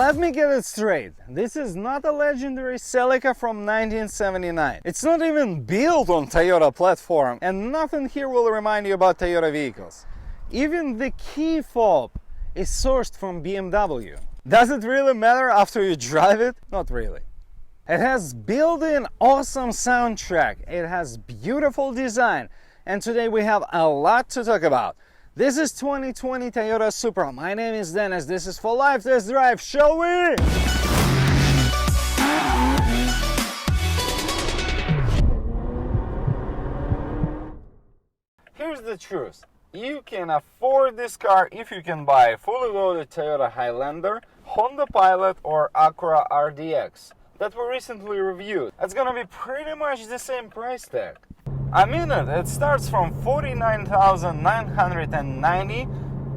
Let me get it straight. This is not a legendary Celica from 1979. It's not even built on Toyota platform, and nothing here will remind you about Toyota vehicles. Even the key fob is sourced from BMW. Does it really matter after you drive it? Not really. It has built-in awesome soundtrack, it has beautiful design, and today we have a lot to talk about. This is 2020 Toyota Supra. My name is Dennis. This is For Life Test Drive. Shall we? Here's the truth. You can afford this car if you can buy a fully loaded Toyota Highlander, Honda Pilot or Acura RDX that we recently reviewed. It's gonna be pretty much the same price tag. I mean it starts from $49,990,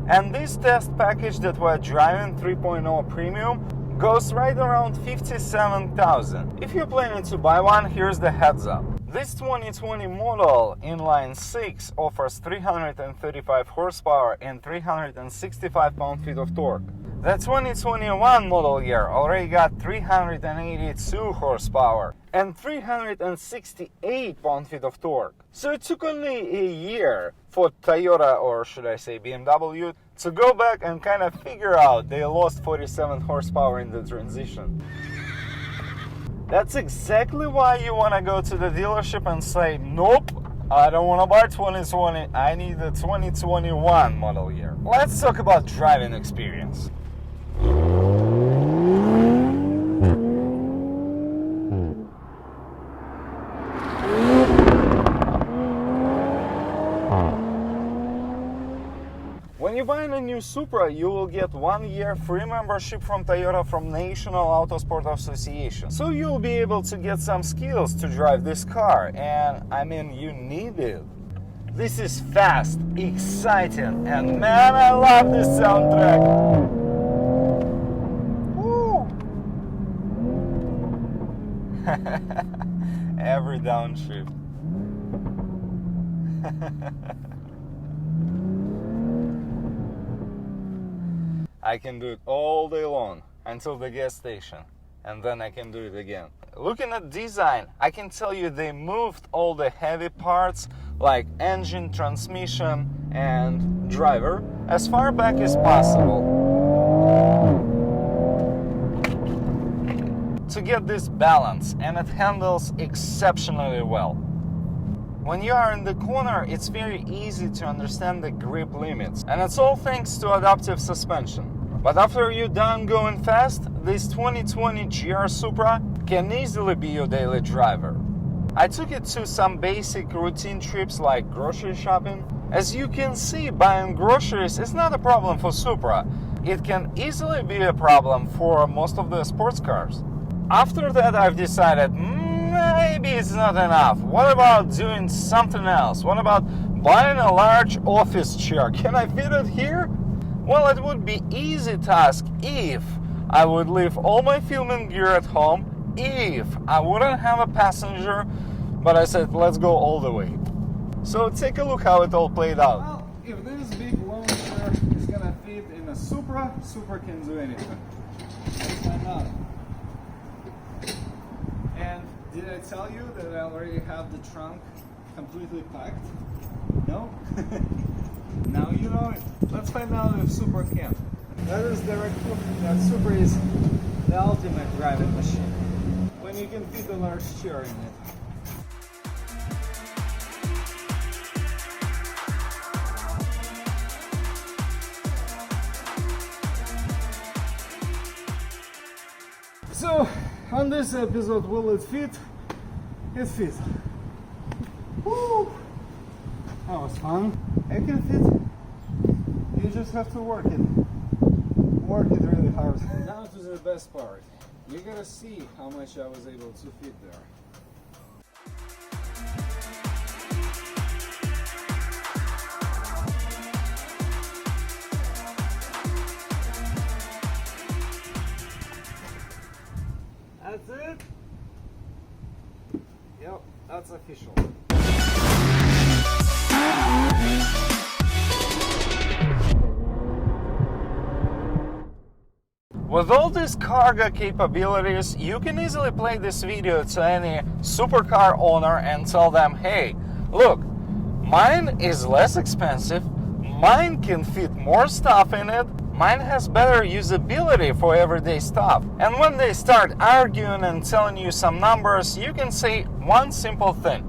and this test package that we're driving 3.0 Premium goes right around $57,000. If you're planning to buy one, here's the heads up. This 2020 model inline 6 offers 335 horsepower and 365 pound-feet of torque. The 2021 model year already got 382 horsepower and 368 pound-feet of torque. So it took only a year for Toyota, or should I say BMW, to go back and kind of figure out they lost 47 horsepower in the transition. That's exactly why you want to go to the dealership and say, nope, I don't want to buy 2020, I need the 2021 model year. Let's talk about driving experience. When you buy a new Supra, you will get 1 year free membership from Toyota from National Autosport Association. So you'll be able to get some skills to drive this car, and I mean, you need it. This is fast, exciting, and man, I love this soundtrack. Woo! Every downshift. I can do it all day long until the gas station, and then I can do it again. Looking at design, I can tell you they moved all the heavy parts like engine, transmission and driver as far back as possible to get this balance, and it handles exceptionally well. When you are in the corner, it's very easy to understand the grip limits, and it's all thanks to adaptive suspension. But after you're done going fast, this 2020 GR Supra can easily be your daily driver. I took it to some basic routine trips like grocery shopping. As you can see, buying groceries is not a problem for Supra. It can easily be a problem for most of the sports cars. After that, I've decided maybe it's not enough. What about doing something else? What about buying a large office chair? Can I fit it here? Well, it would be easy task if I would leave all my filming gear at home, if I wouldn't have a passenger, but I said let's go all the way. So take a look how it all played out. Well, if this big long chair is gonna fit in a Supra, Supra can do anything. Why not? And did I tell you that I already have the trunk completely packed? No? Now you know it. Let's find out if Supra can. That is direct proof that Supra is the ultimate driving machine when you can fit a large chair in it. So, on this episode, will it fit? It fits. Woo! That was fun. It can fit. You just have to work it. Work it really hard. Now to the best part. You gotta see how much I was able to fit there. That's it? Yep, that's official. With all these cargo capabilities, you can easily play this video to any supercar owner and tell them, hey, look, mine is less expensive, mine can fit more stuff in it, mine has better usability for everyday stuff. And when they start arguing and telling you some numbers, you can say one simple thing.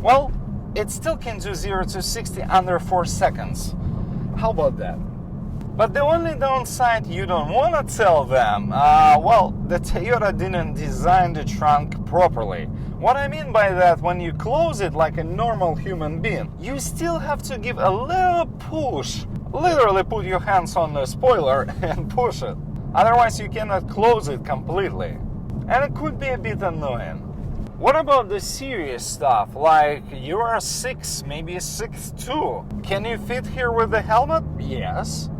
Well, it still can do 0 to 60 under 4 seconds. How about that? But the only downside you don't want to tell them, well, the Toyota didn't design the trunk properly. What I mean by that, when you close it like a normal human being, you still have to give a little push. Literally put your hands on the spoiler and push it. Otherwise you cannot close it completely. And it could be a bit annoying. What about the serious stuff, like you are 6, maybe 6'2"? Can you fit here with the helmet? Yes.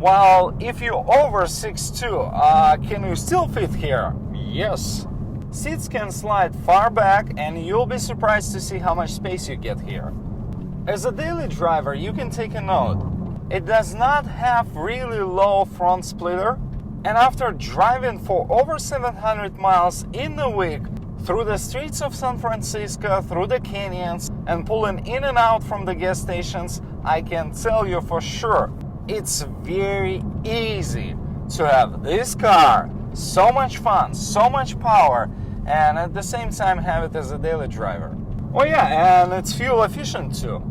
Well, if you're over 6'2", can you still fit here? Yes. Seats can slide far back and you'll be surprised to see how much space you get here. As a daily driver, you can take a note. It does not have really low front splitter, and after driving for over 700 miles in a week through the streets of San Francisco, through the canyons, and pulling in and out from the gas stations, I can tell you for sure, it's very easy to have this car, so much fun, so much power, and at the same time have it as a daily driver. Oh yeah, and it's fuel efficient too.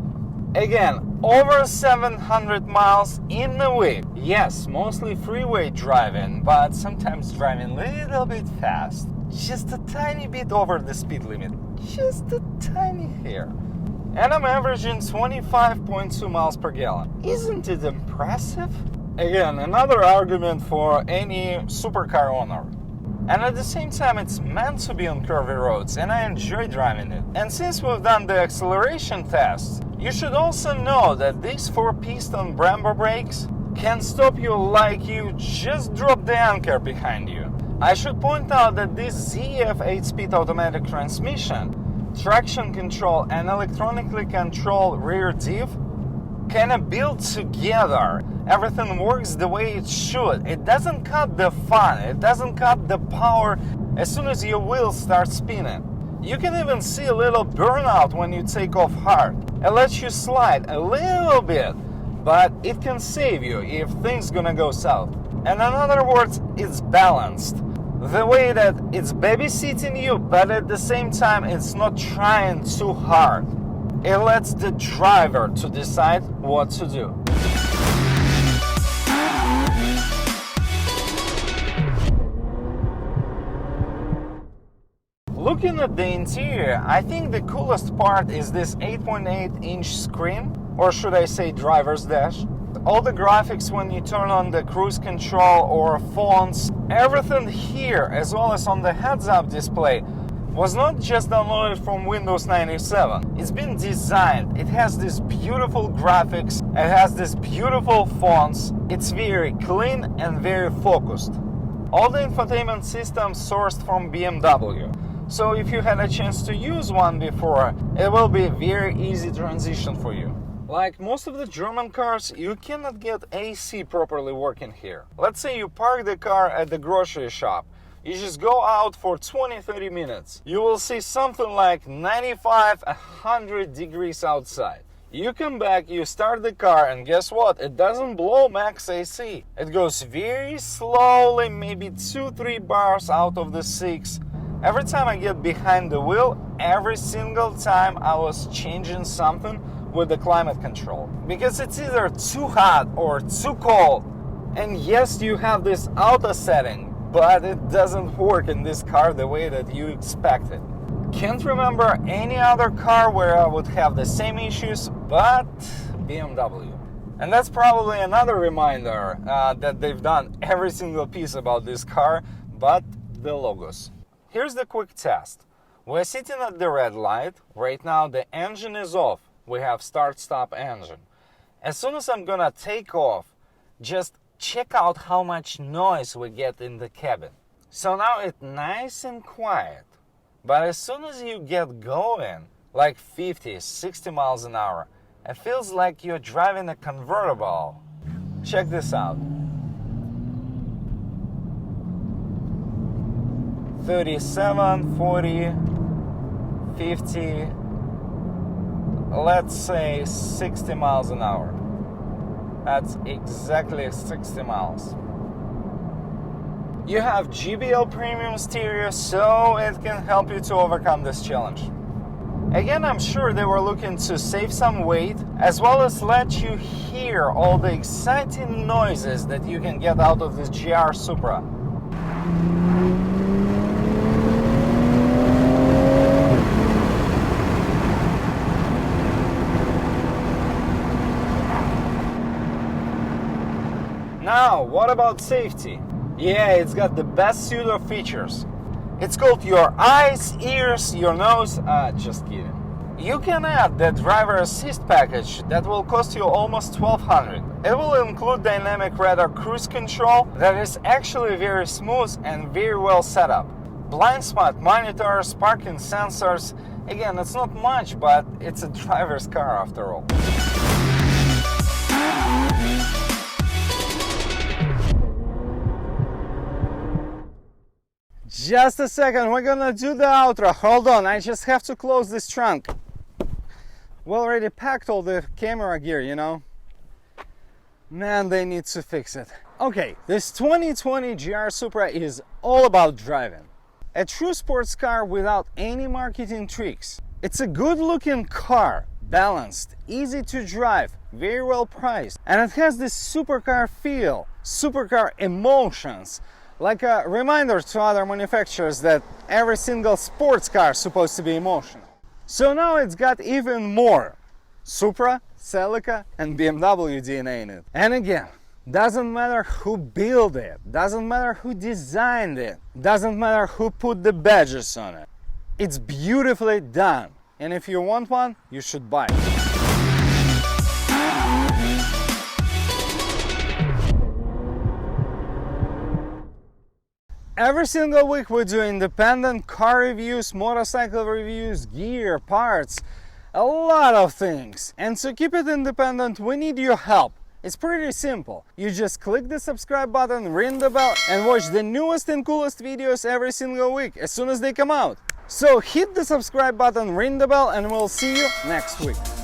Again, over 700 miles in a week. Yes, mostly freeway driving, but sometimes driving a little bit fast. Just a tiny bit over the speed limit. Just a tiny hair. And I'm averaging 25.2 miles per gallon. Isn't it impressive? Again, another argument for any supercar owner. And at the same time, it's meant to be on curvy roads, and I enjoy driving it. And since we've done the acceleration tests, you should also know that these 4-piston Brembo brakes can stop you like you just dropped the anchor behind you. I should point out that this ZF 8-speed automatic transmission, traction control and electronically controlled rear diff kind of build together. Everything works the way it should. It doesn't cut the fun, it doesn't cut the power as soon as your wheels start spinning. You can even see a little burnout when you take off hard. It lets you slide a little bit, but it can save you if things gonna go south. And in other words, it's balanced. The way that it's babysitting you, but at the same time it's not trying too hard. It lets the driver to decide what to do. Looking at the interior, I think the coolest part is this 8.8-inch screen, or should I say driver's dash. All the graphics when you turn on the cruise control or phones, everything here, as well as on the heads-up display, was not just downloaded from Windows 97. It's been designed. It has these beautiful graphics, it has these beautiful fonts, it's very clean and very focused. All the infotainment systems sourced from BMW. So if you had a chance to use one before, it will be a very easy transition for you. Like most of the German cars, you cannot get AC properly working here. Let's say you park the car at the grocery shop. You just go out for 20-30 minutes. You will see something like 95-100 degrees outside. You come back, you start the car, and guess what? It doesn't blow max AC. It goes very slowly, maybe 2-3 bars out of the 6. Every time I get behind the wheel, every single time I was changing something with the climate control. Because it's either too hot or too cold. And yes, you have this auto setting, but it doesn't work in this car the way that you expect it. Can't remember any other car where I would have the same issues, but BMW. And that's probably another reminder that they've done every single piece about this car, but the logos. Here's the quick test. We're sitting at the red light. Right now the engine is off. We have start-stop engine. As soon as I'm gonna take off, just check out how much noise we get in the cabin. So now it's nice and quiet. But as soon as you get going, like 50, 60 miles an hour, it feels like you're driving a convertible. Check this out. 37, 40, 50, let's say 60 miles an hour. That's exactly 60 miles. You have JBL premium stereo, so it can help you to overcome this challenge. Again, I'm sure they were looking to save some weight, as well as let you hear all the exciting noises that you can get out of this GR Supra. Now, what about safety? Yeah, it's got the best suite of features. It's called your eyes, ears, your nose. Just kidding. You can add the driver assist package that will cost you almost $1,200. It will include dynamic radar cruise control that is actually very smooth and very well set up. Blind spot monitors, parking sensors. Again, it's not much, but it's a driver's car after all. Just a second, we're gonna do the outro. Hold on, I just have to close this trunk. We already packed all the camera gear, you know. Man, they need to fix it. Okay, this 2020 GR Supra is all about driving. A true sports car without any marketing tricks. It's a good-looking car, balanced, easy to drive, very well priced, and it has this supercar feel, supercar emotions. Like a reminder to other manufacturers that every single sports car is supposed to be emotional. So now it's got even more Supra, Celica and BMW DNA in it. And again, doesn't matter who built it, doesn't matter who designed it, doesn't matter who put the badges on it. It's beautifully done. And if you want one, you should buy it. Every single week we do independent car reviews, motorcycle reviews, gear, parts, a lot of things. And to keep it independent, we need your help. It's pretty simple. You just click the subscribe button, ring the bell, and watch the newest and coolest videos every single week as soon as they come out. So hit the subscribe button, ring the bell, and we'll see you next week.